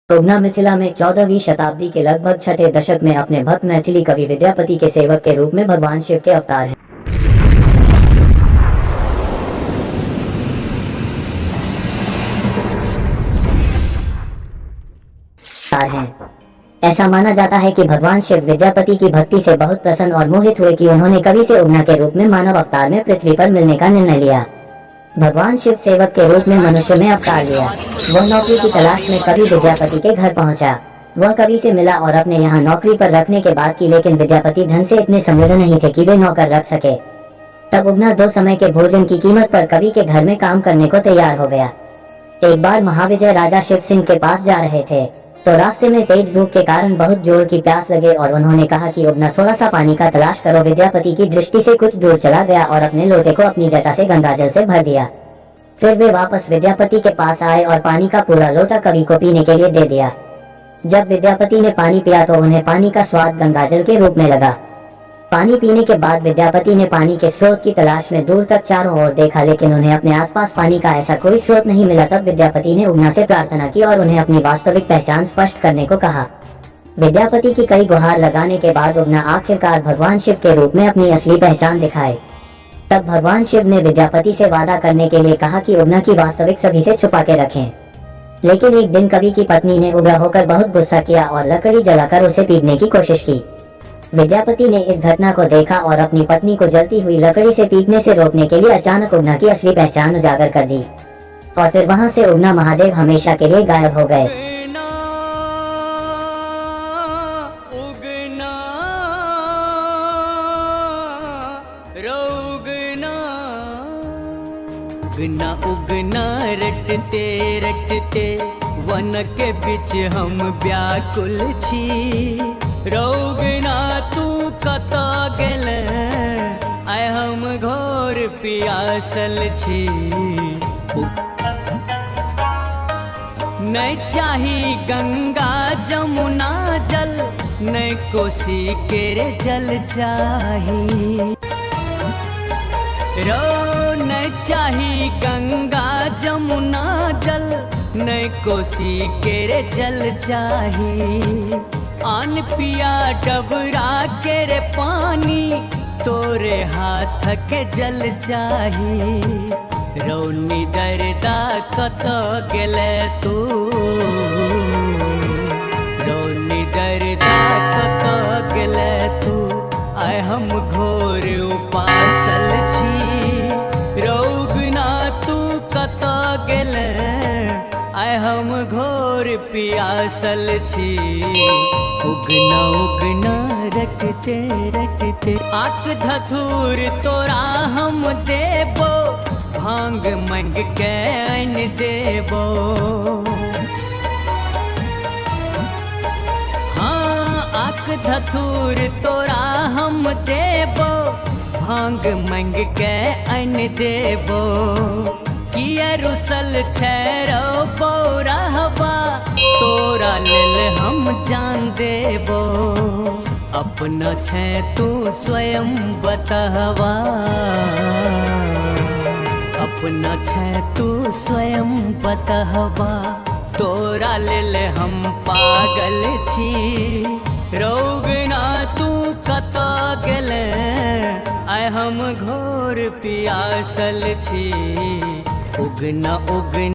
उगना मिथिला में 14वीं शताब्दी के लगभग छठे दशक में अपने भक्त मैथिली कवि विद्यापति के सेवक के रूप में भगवान शिव के अवतार हैं। ऐसा माना जाता है कि भगवान शिव विद्यापति की भक्ति से बहुत प्रसन्न और मोहित हुए कि उन्होंने कवि से उगना के रूप में मानव अवतार में पृथ्वी पर मिलने का निर्णय लिया। भगवान शिव सेवक के रूप में मनुष्य में अवतार लिया। वह नौकरी की तलाश में कवि विद्यापति के घर पहुंचा। वह कवि से मिला और अपने यहाँ नौकरी पर रखने के बाद की, लेकिन विद्यापति धन से इतने समृद्ध नहीं थे कि वे नौकर रख सके। तब उगना 2 समय के भोजन की कीमत पर कवि के घर में काम करने को तैयार हो गया। एक बार महाविजय राजा शिव सिंह के पास जा रहे थे तो रास्ते में तेज धूप के कारण बहुत जोर की प्यास लगे और उन्होंने कहा कि उगना थोड़ा सा पानी का तलाश करो। विद्यापति की दृष्टि से कुछ दूर चला गया और अपने लोटे को अपनी जटा से गंगाजल से भर दिया। फिर वे वापस विद्यापति के पास आए और पानी का पूरा लोटा कवि को पीने के लिए दे दिया। जब विद्यापति ने पानी पिया तो उन्हें पानी का स्वाद गंगाजल के रूप में लगा। पानी पीने के बाद विद्यापति ने पानी के स्रोत की तलाश में दूर तक चारों ओर देखा, लेकिन उन्हें अपने आसपास पानी का ऐसा कोई स्रोत नहीं मिला। तब विद्यापति ने उगना से प्रार्थना की और उन्हें अपनी वास्तविक पहचान स्पष्ट करने को कहा। विद्यापति की कई गुहार लगाने के बाद उगना आखिरकार भगवान शिव के रूप में अपनी असली पहचान दिखाए। तब भगवान शिव ने विद्यापति से वादा करने के लिए कहा कि उगना की वास्तविक सभी से छुपा के रखें। लेकिन एक दिन कवि की पत्नी ने उग्र होकर बहुत गुस्सा किया और लकड़ी जलाकर उसे पीटने की कोशिश की। विद्यापति ने इस घटना को देखा और अपनी पत्नी को जलती हुई लकड़ी से पीटने से रोकने के लिए अचानक उगना की असली पहचान उजागर कर दी और फिर वहां से उगना महादेव हमेशा के लिए गायब हो गए। उगना उगना रटते रटते वन के बीच हम व्याकुल छी। रौगना तू कता गेल आय हम घोर पियासल छी। नहीं चाही गंगा जमुना जल, नहीं कोसी केरे जल चाही। नहीं चाही गंगा जमुना जल, नहीं कोसी केरे जल चाही। आन पिया डबरा केरे पानी, तोरे हाथ के जल चाही। रौनी दर्दा कत गेले तू, रौनी दर्दा कत गेले तू आय हम घोर उपासल छी। रौगना तू कत गेले आय हम घोर पियासल छी। उगना उगना रटते रटते आक धथुर तोरा हम देबो, भांग मंग के अन देबो। हाँ आक धथुर तोरा हम देबो, भांग मंग के अन देबो। किया रुसल छैरो पौरहबा, तोरा लेल हम जान देबो। अपना छै तू स्वयं बतहवा, अपना छै तू स्वयं बतहवा। तोरा लेल हम पागल छी। रौगना तू कता गेले आय हम घोर पियासल छी। उगना उगना